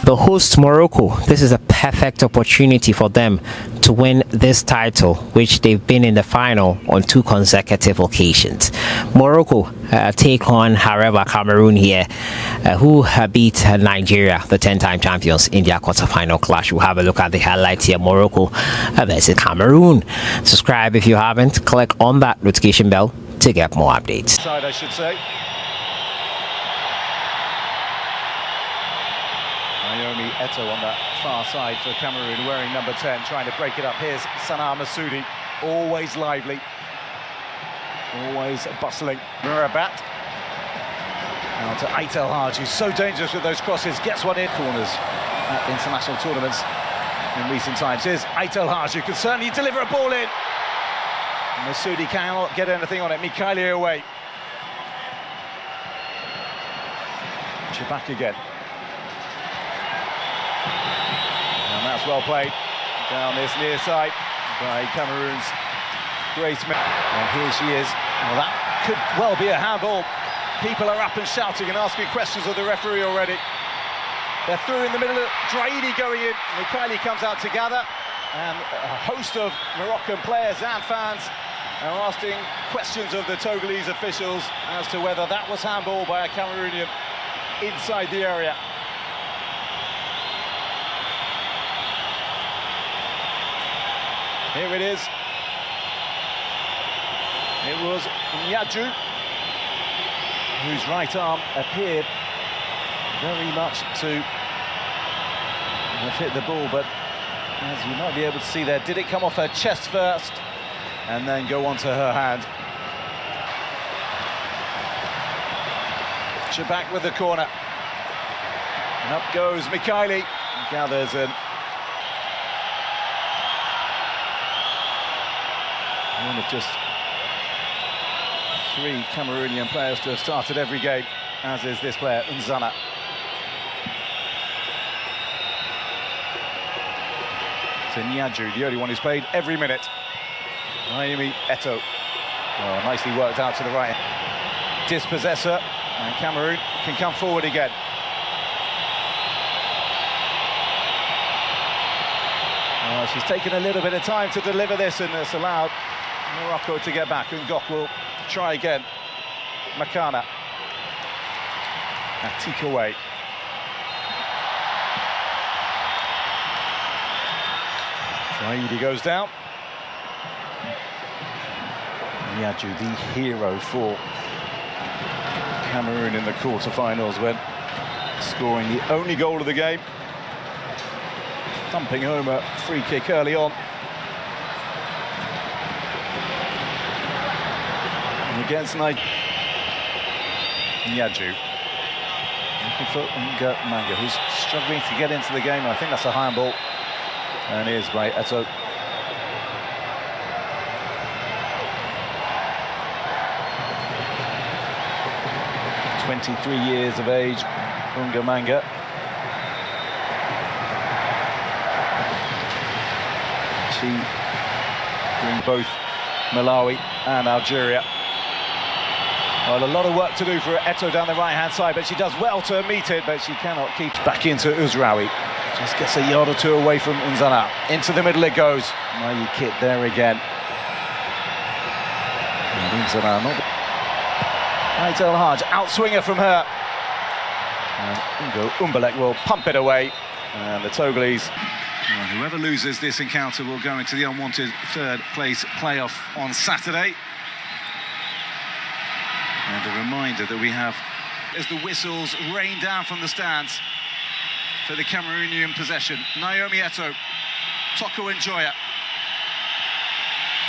The host Morocco, this is a perfect opportunity for them to win this title, which they've been in the final on 2 consecutive occasions. Morocco take on, however, Cameroon here, who beat Nigeria, the 10-time champions, in their quarterfinal clash. We'll have a look at the highlights here. Morocco versus Cameroon. Subscribe if you haven't. Click on that notification bell to get more updates. Side, I should say. Eto on that far side for Cameroon, wearing number 10, trying to break it up. Here's Sana Massoudi, always lively, always bustling. Murabat. Now to Aitel Haj, who's so dangerous with those crosses, gets one in corners at international tournaments in recent times. Here's Aitel Haj, who can certainly deliver a ball in. Massoudi cannot get anything on it. Mikhaili away. Chibak again. And that's well played down this near side by Cameroon's Grace. And here she is. Well, that could well be a handball. People are up and shouting and asking questions of the referee already. They're through in the middle. Draidi going in. Mikhaili comes out to gather. And a host of Moroccan players and fans are asking questions of the Togolese officials as to whether that was handball by a Cameroonian inside the area. Here it is. It was Nyadju, whose right arm appeared very much to have hit the ball, but as you might be able to see there, did it come off her chest first and then go onto her hand? Chibak with the corner. And up goes Mikhaili. Gathers and one of just 3 Cameroonian players to have started every game, as is this player, Nzana. To Nyadju, the only one who's played every minute. Naomi Eto. Oh, nicely worked out to the right. Dispossessor, and Cameroon can come forward again. Oh, she's taken a little bit of time to deliver this, and it's allowed Morocco to get back. Ngok will try again. Makana. Atik away. Draidi goes down. Nyadju, the hero for Cameroon in the quarterfinals, when scoring the only goal of the game, thumping home a free kick early on. And against Nyadju, looking for Manga, who's struggling to get into the game. I think that's a handball, and here's by Eto. 23 years of age, Manga. She brings both Malawi and Algeria. Well, a lot of work to do for Eto down the right-hand side, but she does well to meet it, but she cannot keep back into Uzraoui. Just gets a yard or 2 away from Nzana. Into the middle it goes. Mayi Kit there again. And Nzana not... Aitel Haj, outswinger from her. And Ingo Umbalek will pump it away. And the Togolese... Well, whoever loses this encounter will go into the unwanted 3rd place playoff on Saturday. And a reminder that we have, as the whistles rain down from the stands for the Cameroonian possession. Naomi Eto, Toko Njoya.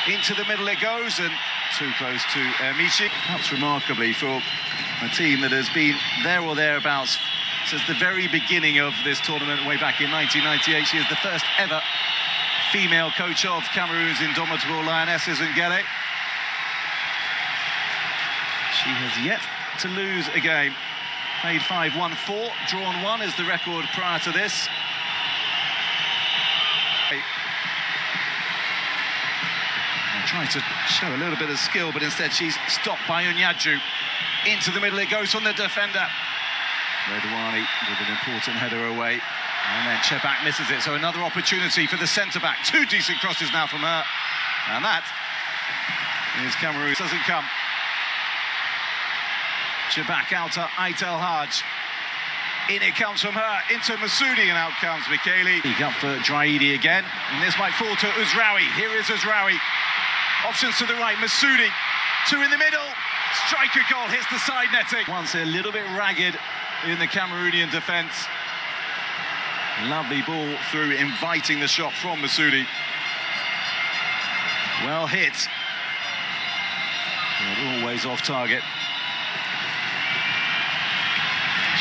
Into the middle it goes, and too close to Michi. Perhaps remarkably for a team that has been there or thereabouts since the very beginning of this tournament, way back in 1998. She is the first ever female coach of Cameroon's indomitable Lionesses and Gele. She has yet to lose a game. Played 5, won 4, drawn 1 is the record prior to this. Trying to show a little bit of skill, but instead she's stopped by Nyadju. Into the middle it goes from the defender. Redouane with an important header away. And then Chebak misses it, so another opportunity for the centre-back. Two decent crosses now from her. And that is Cameroon. Doesn't come. Chebak out to Aitel Haj. In it comes from her, into Masoudi, and out comes Michele. He up for Draidi again, and this might fall to Uzraoui. Here is Uzraoui. Options to the right, Masoudi. Two in the middle. Striker goal, hits the side netting. Once a little bit ragged in the Cameroonian defence. Lovely ball through, inviting the shot from Masoudi. Well hit. But always off target.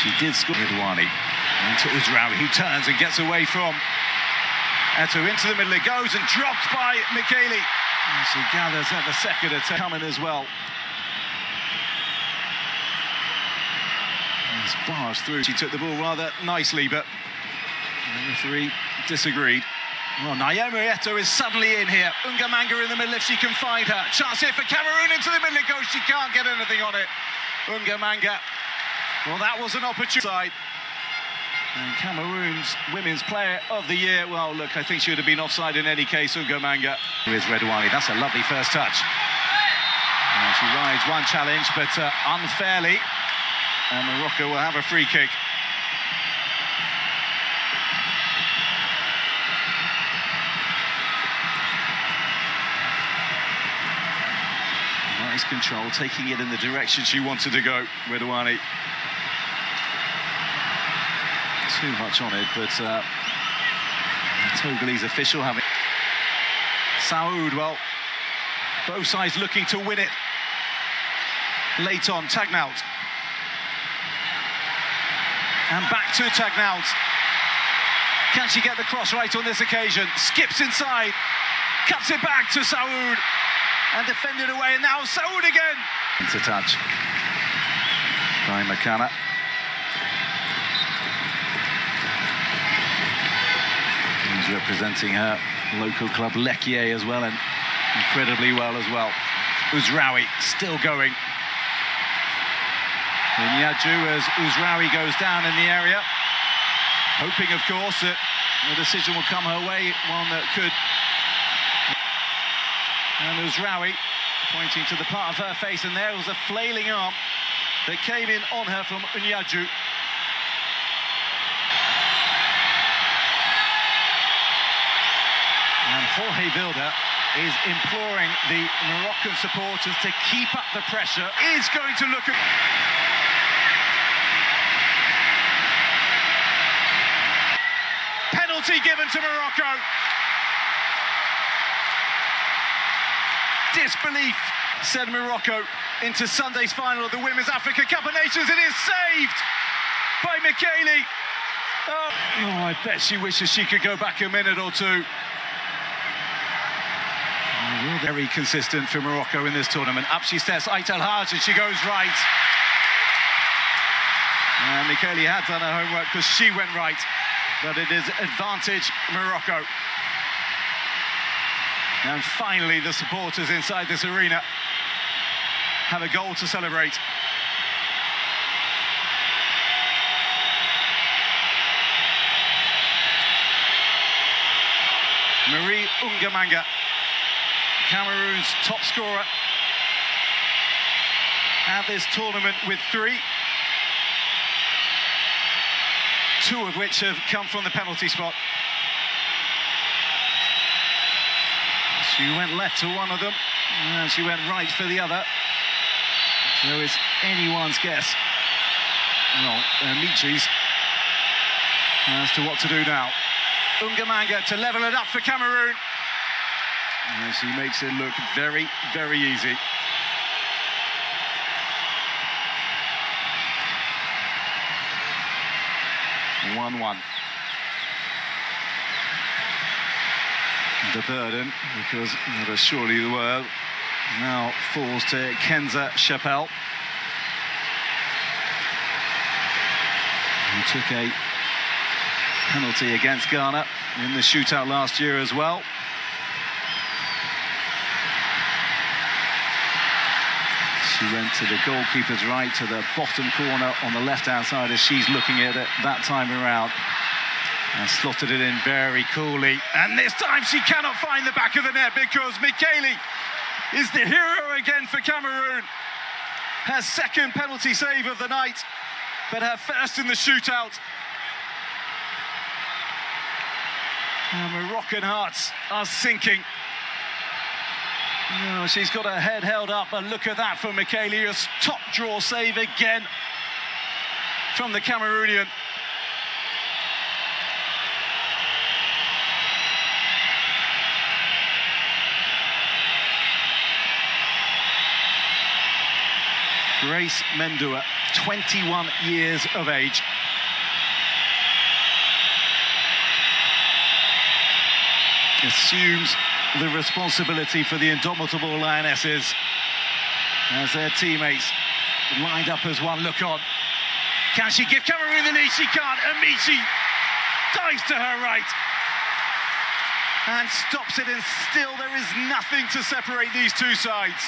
She did score. Redouane into Uzraoui, who turns and gets away from Eto'o. Into the middle it goes and dropped by Michele. And she gathers at the second attempt. Coming as well. It's barged through. She took the ball rather nicely, but the referee disagreed. Well, Naomi Eto'o is suddenly in here. Ungamanga in the middle if she can find her. Chance here for Cameroon, into the middle it goes. She can't get anything on it. Ungamanga. Well, that was an opportunity. And Cameroon's Women's Player of the Year. Well, look, I think she would have been offside in any case. Ungamanga. Here's Redouane. That's a lovely first touch. And she rides one challenge, but unfairly. And Morocco will have a free kick. Nice control, taking it in the direction she wanted to go, Redouane. Too much on it, but the Togolese official having... Saoud, well, both sides looking to win it. Late on, Tagnaut. And back to Tagnaut. Can she get the cross right on this occasion? Skips inside, cuts it back to Saoud. And defended away, and now Saoud again. Into touch by Makana. He's representing her local club Lequier as well, and incredibly well as well. Uzraoui still going. Inyaju as Uzraoui goes down in the area, hoping, of course, that the decision will come her way, one that could. And Uzraoui pointing to the part of her face, and there was a flailing arm that came in on her from Unyaju. And Jorge Vilda is imploring the Moroccan supporters to keep up the pressure. Is going to look at... Penalty given to Morocco. Disbelief, said Morocco, into Sunday's final of the Women's Africa Cup of Nations. It is saved by Michele. Oh, I bet she wishes she could go back a minute or two. Very consistent for Morocco in this tournament. Up she steps, Aitel Haj, and she goes right. And Michele had done her homework because she went right. But it is advantage Morocco. And finally, the supporters inside this arena have a goal to celebrate. Marie Ungamanga, Cameroon's top scorer at this tournament with 3. 2 of which have come from the penalty spot. She went left to one of them, and she went right for the other. So it's anyone's guess. Well, Michi's as to what to do now. Ungamanga to level it up for Cameroon. And she makes it look very, very easy. One-one. The burden, because that is surely the word, now falls to Kenza Chappelle, who took a penalty against Ghana in the shootout last year as well. She went to the goalkeeper's right, to the bottom corner on the left-hand side as she's looking at it that time around. And slotted it in very coolly. And this time she cannot find the back of the net because Michele is the hero again for Cameroon. Her second penalty save of the night, but her first in the shootout. And Moroccan hearts are sinking. Oh, she's got her head held up, but look at that from Michele. A top draw save again from the Cameroonian. Grace Mendua, 21 years of age. Assumes the responsibility for the indomitable Lionesses as their teammates lined up as one look on. Can she give Cameroon the lead? She can't. Amici dives to her right and stops it, and still there is nothing to separate these two sides.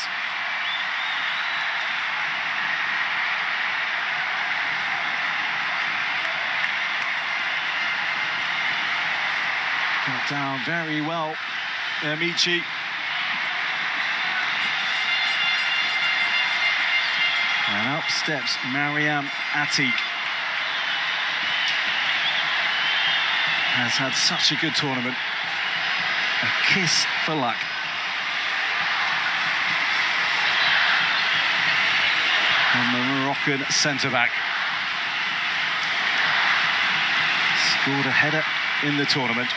Got down very well, Amici. And up steps Mariam Atik. Has had such a good tournament. A kiss for luck. And the Moroccan centre-back scored a header in the tournament.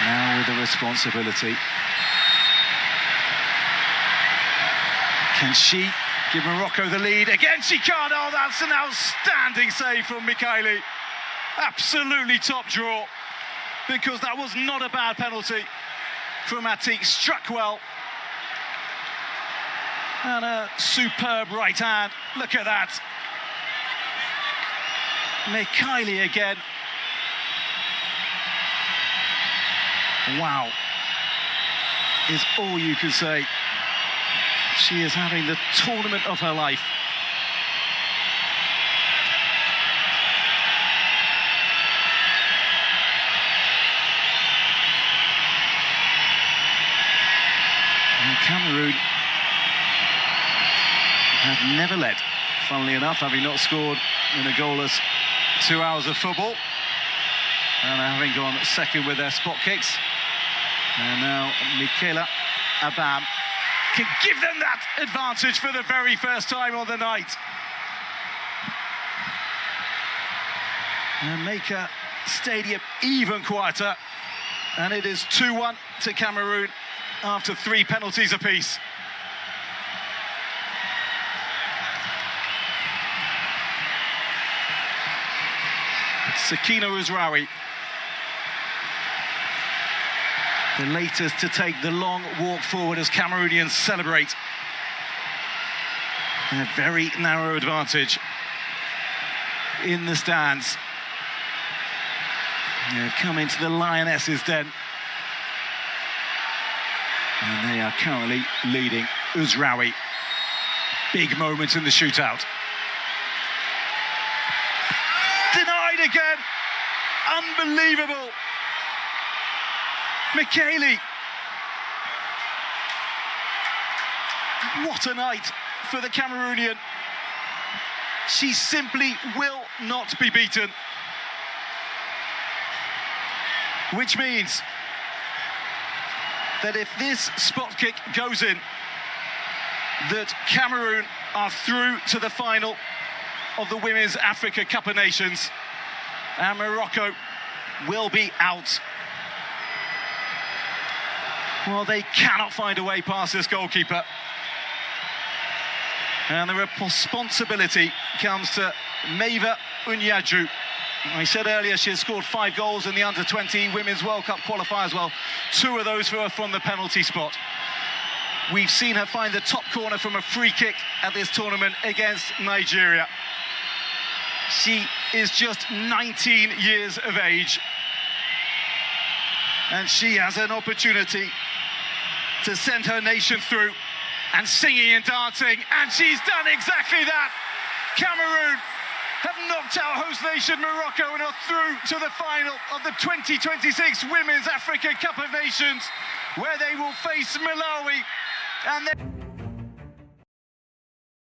Now with the responsibility. Can she give Morocco the lead? Again, she can't. Oh, that's an outstanding save from Michele. Absolutely top draw, because that was not a bad penalty from Atik. Struck well. And a superb right hand. Look at that. Michele again. Wow, is all you can say. She is having the tournament of her life. And Cameroon have never led, funnily enough, having not scored in a goalless 2 hours of football. And having gone second with their spot kicks. And now Michele Abam can give them that advantage for the very first time on the night. And make a stadium even quieter. And it is 2-1 to Cameroon after 3 penalties apiece. Sakina Uzraoui, the latest to take the long walk forward as Cameroonians celebrate a very narrow advantage in the stands. Come into the Lionesses den. And they are currently leading. Uzraoui. Big moment in the shootout. Denied again. Unbelievable. Michele. What a night for the Cameroonian. She simply will not be beaten. Which means that if this spot kick goes in, that Cameroon are through to the final of the Women's Africa Cup of Nations, and Morocco will be out. Well, they cannot find a way past this goalkeeper. And the responsibility comes to Meva Unyaju. I said earlier she has scored 5 goals in the Under-20 Women's World Cup qualifiers. Well, 2 of those were from the penalty spot. We've seen her find the top corner from a free kick at this tournament against Nigeria. She is just 19 years of age. And she has an opportunity to send her nation through, and singing and dancing, and she's done exactly that. Cameroon have knocked out host nation Morocco and are through to the final of the 2026 Women's Africa Cup of Nations, where they will face Malawi and